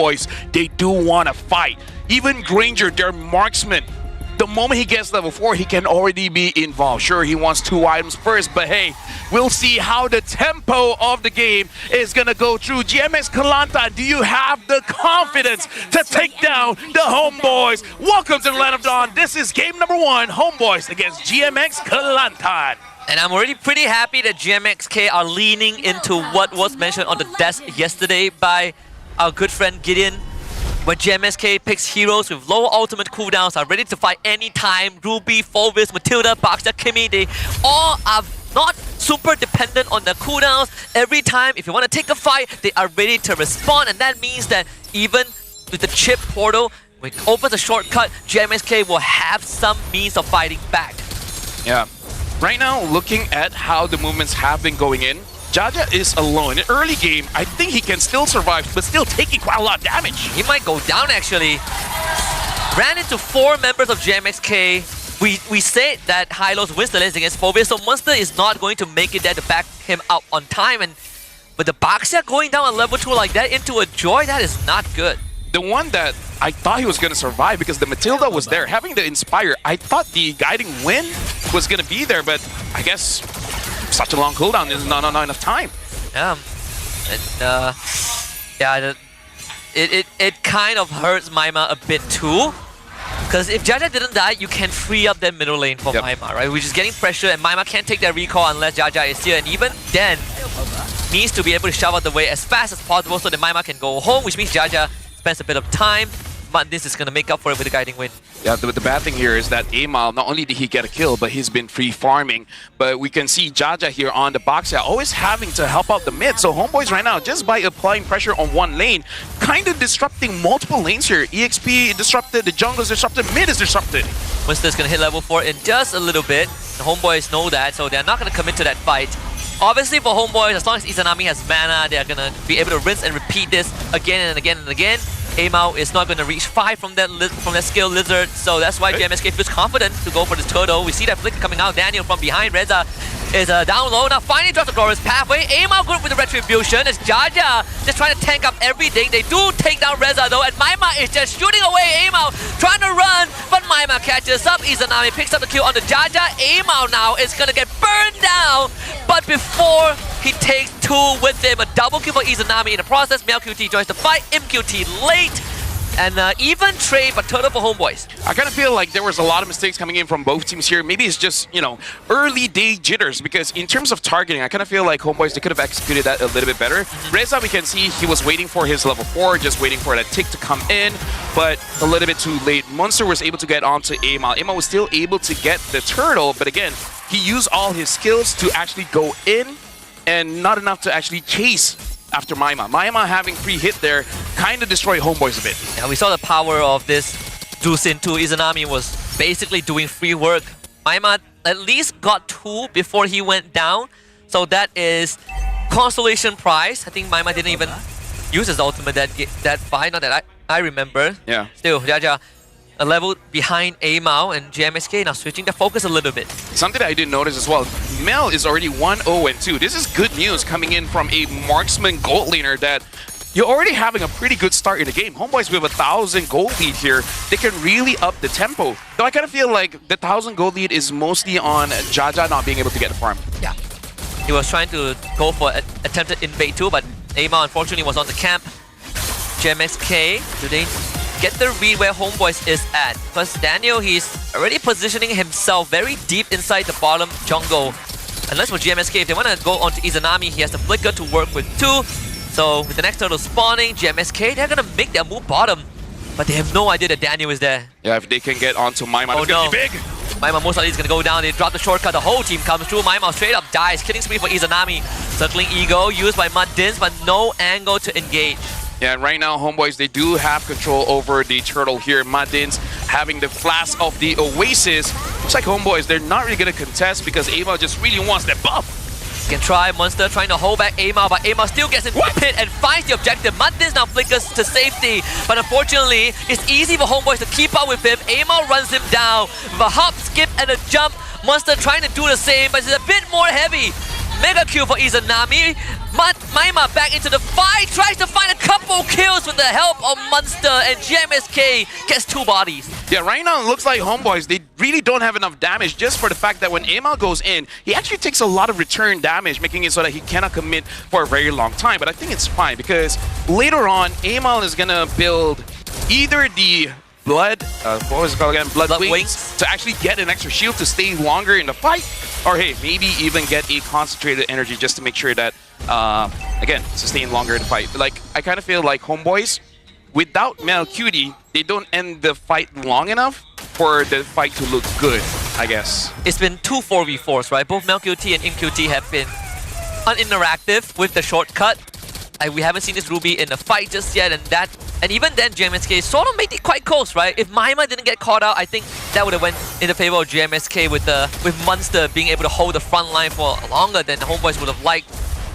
Homebois, they do want to fight. Even Granger, their marksman, the moment he gets level 4, he can already be involved. Sure, he wants 2 items first, but hey, we'll see how the tempo of the game is gonna go through. GMX Kelantan, do you have the confidence to take down the Homebois? Welcome to the Land of Dawn. This is game number 1, Homebois against GMX Kelantan. And I'm already pretty happy that GMXK are leaning into what was mentioned on the desk yesterday by our good friend Gideon, where GMXK picks heroes with low ultimate cooldowns, are ready to fight anytime. Ruby, Fulvis, Matilda, Boxer, Kimmy, they all are not super dependent on their cooldowns. Every time, if you want to take a fight, they are ready to respond, and that means that even with the chip portal, when it opens a shortcut, GMXK will have some means of fighting back. Yeah. Right now, looking at how the movements have been going in, Jaja is alone. In early game, I think he can still survive, but still taking quite a lot of damage. He might go down, actually. Ran into 4 members of GMXK. We said that Hylos wins the lane against Fulvis, so Monster is not going to make it there to back him up on time. And with the Baxia going down on level 2 like that into a Joy, that is not good. The one that I thought he was going to survive because the Matilda was there. Having the Inspire, I thought the Guiding Wind was going to be there, but I guess such a long cooldown is not enough time. Yeah, and yeah, it kind of hurts Maima a bit too. Because if Jaja didn't die, you can free up that middle lane for Maima, right? Which is getting pressure, and Maima can't take that recall unless Jaja is here, and even then, needs to be able to shove out the way as fast as possible so that Maima can go home, which means Jaja spends a bit of time, but this is going to make up for it with the Guiding Wind. Yeah, the bad thing here is that Amal, not only did he get a kill, but he's been free farming. But we can see Jaja here on the box, always having to help out the mid. So Homebois right now, just by applying pressure on one lane, kind of disrupting multiple lanes here. EXP disrupted, the jungle is disrupted, mid is disrupted. Winston's going to hit level 4 in just a little bit. The Homebois know that, so they're not going to commit to that fight. Obviously for Homebois, as long as Izanami has mana, they're going to be able to rinse and repeat this again and again and again. Amao is not going to reach 5 from that skill lizard, so that's why GMXK feels confident to go for this turtle. We see that flick coming out. Daniel from behind. Reza is down low. Now finally drops the Glorious Pathway. Amao good with the Retribution. It's Jaja just trying to tank up everything. They do take down Reza though, and Maima is just shooting away Amao, trying to run, but Maima catches up. Izanami picks up the kill on the Jaja. Amao now is going to get burned down, but before he takes 2 with him, a double kill for Izanami in the process. MLQT joins the fight. MQT late. And even trade, but turtle for Homebois. I kind of feel like there was a lot of mistakes coming in from both teams here. Maybe it's just, you know, early day jitters, because in terms of targeting, I kind of feel like Homebois, they could have executed that a little bit better. Reza, we can see he was waiting for his level 4, just waiting for that tick to come in, but a little bit too late. Monster was able to get onto Amal. Amal was still able to get the turtle, but again, he used all his skills to actually go in, and not enough to actually chase after Maima. Maima having free hit there kind of destroyed Homebois a bit. Yeah, we saw the power of this Dusin 2. Izanami was basically doing free work. Maima at least got 2 before he went down, so that is consolation prize. I think Maima didn't even use his ultimate that fight, not that I remember. Yeah. Still, Jaja a level behind Amao, and GMXK now switching the focus a little bit. Something that I didn't notice as well, Mel is already 1-0-2. This is good news coming in from a marksman gold laner that you're already having a pretty good start in the game. Homebois with 1,000 gold lead here, they can really up the tempo. Though I kind of feel like the 1,000 gold lead is mostly on Jaja not being able to get the farm. Yeah, he was trying to go for attempted invade too, but Amao unfortunately was on the camp. GMXK, do they get the read where Homebois is at? Because Daniel, he's already positioning himself very deep inside the bottom jungle. Unless for GMXK, if they want to go onto Izanami, he has the Flicker to work with too. So with the next turtle spawning, GMXK, they're going to make their move bottom. But they have no idea that Daniel is there. Yeah, if they can get onto Maima, oh, it's going to be big. Maima most likely is going to go down. They drop the shortcut. The whole team comes through. Maima straight up dies. Killing spree for Izanami. Circling Ego used by Muddins, but no angle to engage. Yeah, and right now, Homebois, they do have control over the turtle here. Muddins having the flask of the Oasis. Looks like Homebois, they're not really going to contest because Amal just really wants that buff. Can try Monster trying to hold back Amal, but Amal still gets into the pit and finds the objective. Muddins now flickers to safety, but unfortunately, it's easy for Homebois to keep up with him. Amal runs him down with a hop, skip, and a jump. Monster trying to do the same, but it's a bit more heavy. Mega kill for Izanami. Maima back into the fight, tries to find a couple kills with the help of Monster, and GMSK gets 2 bodies. Yeah, right now it looks like Homeboys, they really don't have enough damage just for the fact that when Amal goes in, he actually takes a lot of return damage, making it so that he cannot commit for a very long time. But I think it's fine because later on, Amal is gonna build either the Blood, what was it called again? Blood Wings, to actually get an extra shield to stay longer in the fight, or hey, maybe even get a concentrated energy just to make sure that, again, sustain longer in the fight. Like, I kind of feel like Homeboys, without Melcutie, they don't end the fight long enough for the fight to look good, I guess. It's been 2 4v4s, right? Both Melcutie and ImQT have been uninteractive with the shortcut. We haven't seen this Ruby in a fight just yet, and even then GMSK sort of made it quite close, right? If Maima didn't get caught out, I think that would have went in the favor of GMSK with Munster being able to hold the front line for longer than the Homeboys would have liked.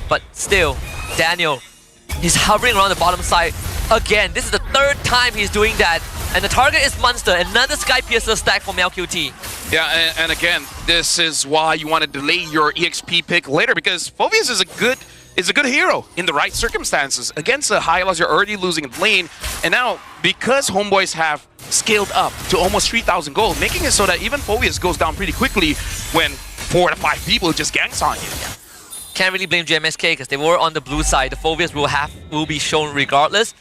But still, Daniel, he's hovering around the bottom side again. This is the 3rd time he's doing that, and the target is Munster. Another Sky Piercer stack for MLQT. Yeah, and again, this is why you want to delay your EXP pick later, because Phoveus is a good hero in the right circumstances. Against the Hylos, you're already losing in lane, and now because Homeboys have scaled up to almost 3,000 gold, making it so that even Phoveus goes down pretty quickly when 4 to 5 people just ganks on you. Yeah. Can't really blame GMSK because they were on the blue side. The Phoveus will be shown regardless,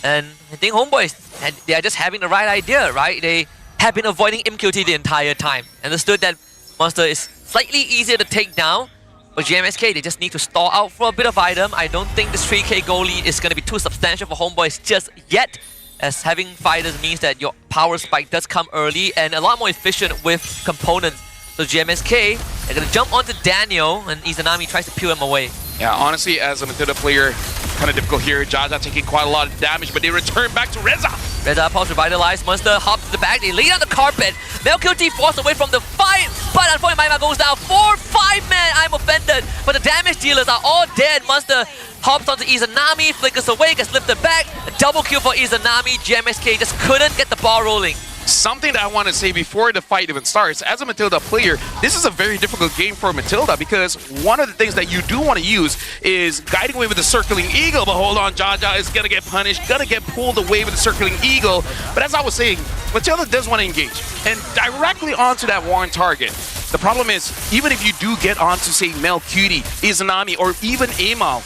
and I think Homeboys, they are just having the right idea, right? They have been avoiding ImQT the entire time. Understood that Monster is slightly easier to take down. But GMSK, they just need to stall out for a bit of item. I don't think this 3k goal lead is going to be too substantial for Homeboys just yet, as having fighters means that your power spike does come early and a lot more efficient with components. So GMSK, they're going to jump onto Daniel, and Izanami tries to peel him away. Yeah, honestly, as a Matilda player, kind of difficult here. Jaja taking quite a lot of damage, but they return back to Reza. Reza Pulse revitalized. Monster hops to the back. They lay on the carpet. Melqt forced away from the fight, but unfortunately Maima goes down. 4-5 man. I'm offended, but the damage dealers are all dead. Monster hops onto Izanami, flickers away, gets lifted back. A double kill for Izanami. GMSK just couldn't get the ball rolling. Something that I want to say before the fight even starts, as a Matilda player, this is a very difficult game for Matilda because one of the things that you do want to use is guiding away with the circling eagle, but hold on, Jaja is going to get punished, going to get pulled away with the circling eagle. But as I was saying, Matilda does want to engage and directly onto that Warren target. The problem is, even if you do get onto, say, Melcutie, Izanami, or even Amal,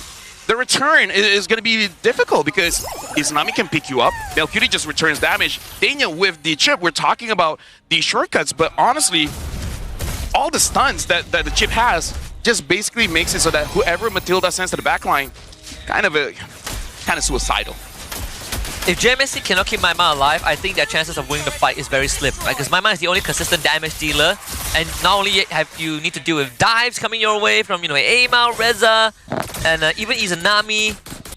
the return is going to be difficult because Izanami can pick you up. Melcutie just returns damage. Daniel with the chip, we're talking about the shortcuts, but honestly, all the stuns that the chip has just basically makes it so that whoever Matilda sends to the backline, kind of suicidal. If GMSC cannot keep Maima alive, I think their chances of winning the fight is very slim, right? Because Maima is the only consistent damage dealer, and not only have you need to deal with dives coming your way from, you know, Amal, Reza, and even Izanami,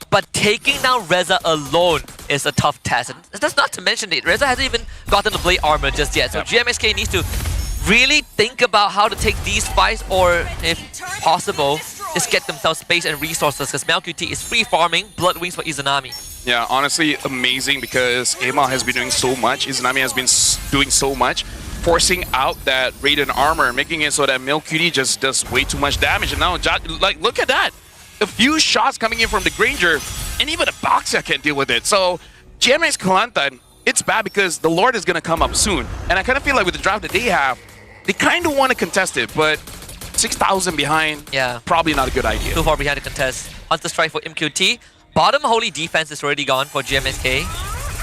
but taking down Reza alone is a tough task. And that's not to mention that Reza hasn't even gotten the blade armor just yet, so GMSK needs to really think about how to take these fights, or if possible, just get themselves space and resources, because Melqt is free farming Blood Wings for Izanami. Yeah, honestly, amazing because Amal has been doing so much, Izanami has been doing so much, forcing out that Raiden armor, making it so that Melqt just does way too much damage. And now, like, look at that! A few shots coming in from the Granger, and even a Boxer can't deal with it. So, GMS Kelantan, it's bad because the Lord is going to come up soon. And I kind of feel like with the draft that they have, they kind of want to contest it, but 6,000 behind, yeah, probably not a good idea. Too far behind to contest. Hunter strike for ImQT. Bottom holy defense is already gone for GMSK.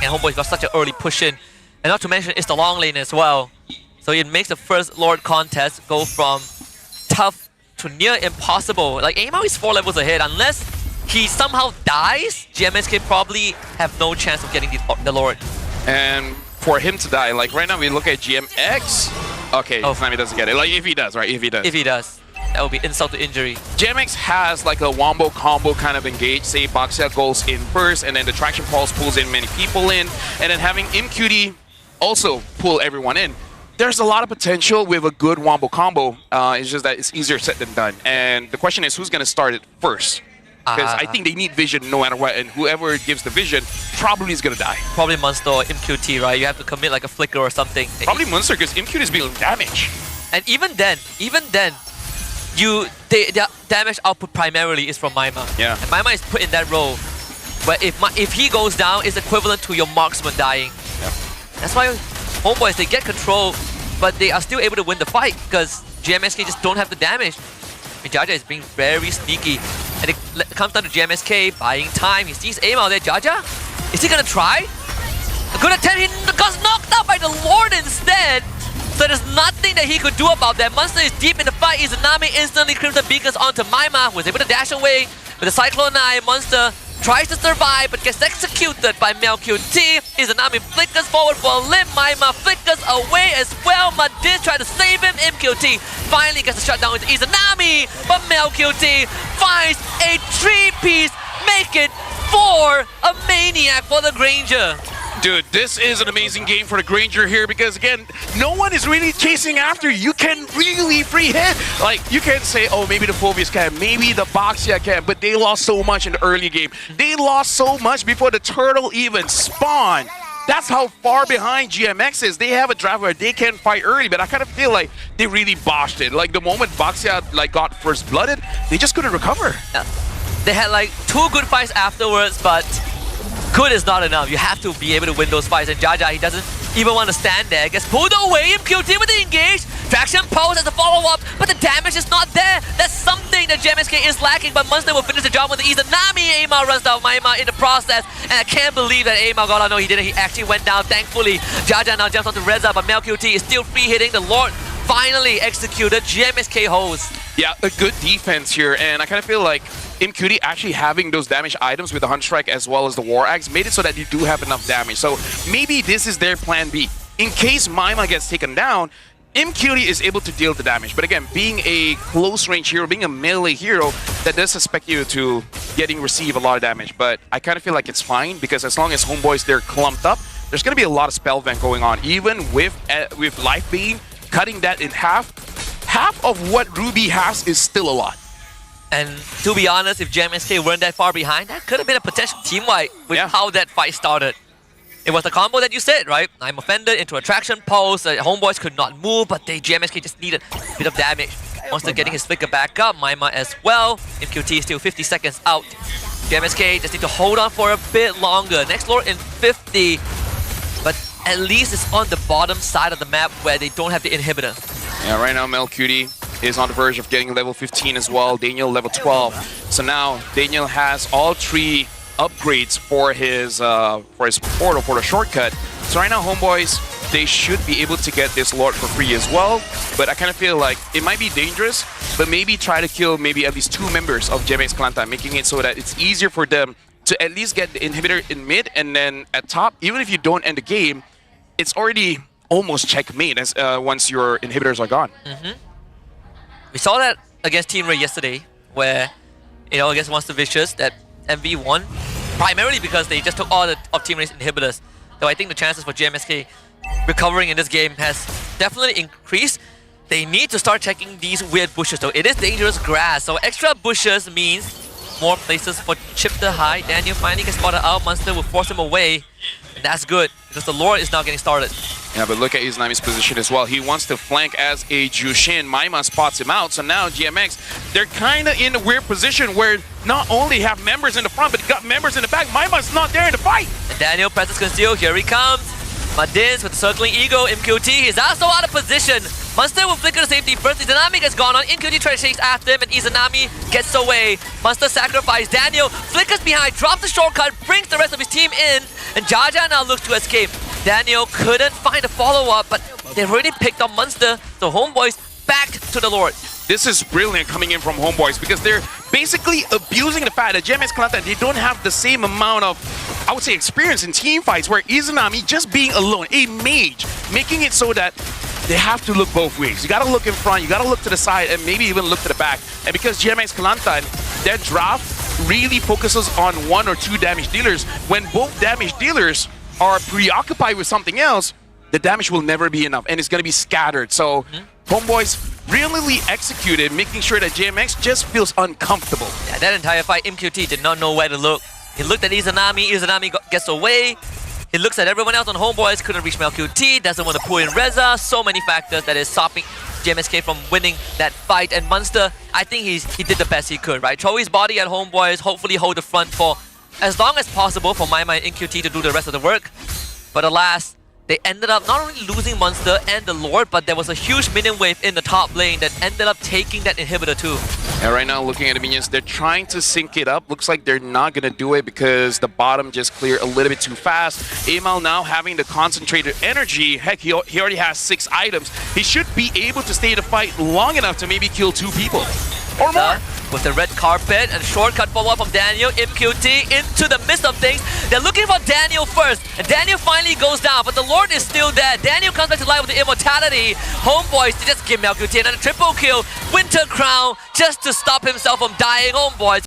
And Homeboys got such an early push in. And not to mention, it's the long lane as well. So it makes the first Lord contest go from tough to near impossible. Like, Amal is 4 levels ahead. Unless he somehow dies, GMSK probably have no chance of getting the Lord. And for him to die, like right now we look at GMX. Okay, Izanami doesn't get it. Like, if he does, right? If he does. If he does. That would be insult to injury. GMX has like a wombo combo kind of engage. Say Boxel goes in first, and then the Traction Pulse pulls in many people in, and then having ImQT also pull everyone in. There's a lot of potential with a good wombo combo. It's just that it's easier said than done. And the question is, who's going to start it first? Because I think they need vision no matter what, and whoever gives the vision probably is going to die. Probably Monster or ImQT, right? You have to commit like a flicker or something. Probably Monster, because ImQT is being damage. And even then, their damage output primarily is from Maima. Yeah. And Maima is put in that role where if he goes down, it's equivalent to your marksman dying. Yeah. That's why Home Bois, they get control, but they are still able to win the fight because GMSK just don't have the damage. I mean, Jaja is being very sneaky. And it comes down to GMSK buying time. He sees aim out there. Jaja, is he gonna try? A good attempt. He got knocked out by the Lord instead. So there's nothing that he could do about that. Monster is deep in the fight. Izanami instantly Crimson Beacons onto Maima, who is able to dash away with the Cyclone Eye. Monster tries to survive, but gets executed by MLQT. Izanami flickers forward for a limb. Maima flickers away as well. Madis tried to save him. MQT finally gets a shutdown into Izanami, but MLQT finds a 3-piece. Make it 4. A Maniac for the Granger. Dude, this is an amazing game for the Granger here because, again, no one is really chasing after you. You can really free hit. Like, you can say, oh, maybe the Phobias can, maybe the Boxia can, but they lost so much in the early game. They lost so much before the turtle even spawned. That's how far behind GMX is. They have a drive where they can fight early, but I kind of feel like they really botched it. Like, the moment Boxia got first blooded, they just couldn't recover. Yeah. They had like 2 good fights afterwards, but good is not enough. You have to be able to win those fights. And Jaja, he doesn't even want to stand there. Gets pulled away. MQT with the engage. Traction pose as a follow-up, but the damage is not there. That's something that GMSK is lacking, but Munster will finish the job with the Izanami. Aimar runs down Maima in the process, and I can't believe that Aimar got out. No, he didn't. He actually went down, thankfully. Jaja now jumps onto Reza, but MLQT is still free hitting. The Lord finally executed. GMSK holds. Yeah, a good defense here, and I kind of feel like MQT actually having those damage items with the Hunt Strike as well as the War Axe made it so that you do have enough damage. So maybe this is their plan B. In case Maima gets taken down, MQT is able to deal the damage. But again, being a close range hero, being a melee hero, that does suspect you to receive a lot of damage. But I kind of feel like it's fine because as long as Home Bois, they're clumped up, there's going to be a lot of spell vent going on. Even with Life Beam, cutting that in half of what Ruby has is still a lot. And to be honest, if GMSK weren't that far behind, that could have been a potential team wipe with how that fight started. It was the combo that you said, right? I'm offended into a traction pulse. Home Bois could not move, but GMSK just needed a bit of damage. Monster getting his flicker back up, Maima as well. MQT is still 50 seconds out. GMSK just need to hold on for a bit longer. Next Lord in 50, but at least it's on the bottom side of the map where they don't have the inhibitor. Yeah, right now MLQT is on the verge of getting level 15 as well. Daniel level 12. So now Daniel has all 3 upgrades for his portal, for the shortcut. So right now Home Bois, they should be able to get this Lord for free as well. But I kind of feel like it might be dangerous, but maybe try to kill maybe at least 2 members of GAMES My Kelantan, making it so that it's easier for them to at least get the inhibitor in mid, and then at top, even if you don't end the game, it's already almost checkmate as once your inhibitors are gone. We saw that against Team Ray yesterday, where, against Monster Vicious, that MV won, primarily because they just took all of Team Ray's inhibitors. So I think the chances for GMSK recovering in this game has definitely increased. They need to start checking these weird bushes though. It is dangerous grass, so extra bushes means more places for Chip to hide. Daniel finally gets spotted out. Monster will force him away. And that's good, because the Lord is now getting started. Yeah, but look at Izanami's position as well. He wants to flank as a Jushin. Maima spots him out. So now GMX, they're kind of in a weird position where not only have members in the front, but got members in the back. Maima's not there in the fight. And Daniel presses conceal. Here he comes. Madins with the circling ego. MQT is also out of position. Monster will flicker to safety first. Izanami gets gone on. MQT tries to chase after him, and Izanami gets away. Monster sacrifice. Daniel flickers behind, drops the shortcut, brings the rest of his team in, and Jaja now looks to escape. Daniel couldn't find a follow-up, but they've already picked up Monster, so Home Bois back to the Lord. This is brilliant coming in from Home Bois because they're basically abusing the fact that GAMES My Kelantan, they don't have the same amount of, I would say, experience in team fights, where Izanami just being alone, a mage, making it so that they have to look both ways. You gotta look in front, you gotta look to the side, and maybe even look to the back. And because GAMES My Kelantan, their draft really focuses on 1 or 2 damage dealers, when both damage dealers are preoccupied with something else, the damage will never be enough, and it's gonna be scattered. So Home Bois brilliantly executed, making sure that GMX just feels uncomfortable. Yeah, that entire fight, MQT did not know where to look. He looked at Izanami, Izanami gets away. He looks at everyone else on Home Bois, couldn't reach MLQT, doesn't want to pull in Reza. So many factors that is stopping JMSK from winning that fight. And Munster, I think he did the best he could, right? Throw his body at Homeboys, hopefully hold the front for as long as possible for my InQT to do the rest of the work. But alas, they ended up not only losing Munster and the Lord, but there was a huge minion wave in the top lane that ended up taking that inhibitor too. And right now, looking at the minions, they're trying to sync it up. Looks like they're not going to do it because the bottom just cleared a little bit too fast. Amal now having the concentrated energy. Heck, he already has 6 items. He should be able to stay in the fight long enough to maybe kill 2 people. Or more. With the red carpet and shortcut follow-up from Daniel, MQT into the midst of things. They're looking for Daniel first, and Daniel finally goes down, but the Lord is still there. Daniel comes back to life with the immortality. Homeboys, they just give MQT another triple kill. Winter Crown just to stop himself from dying. Homeboys.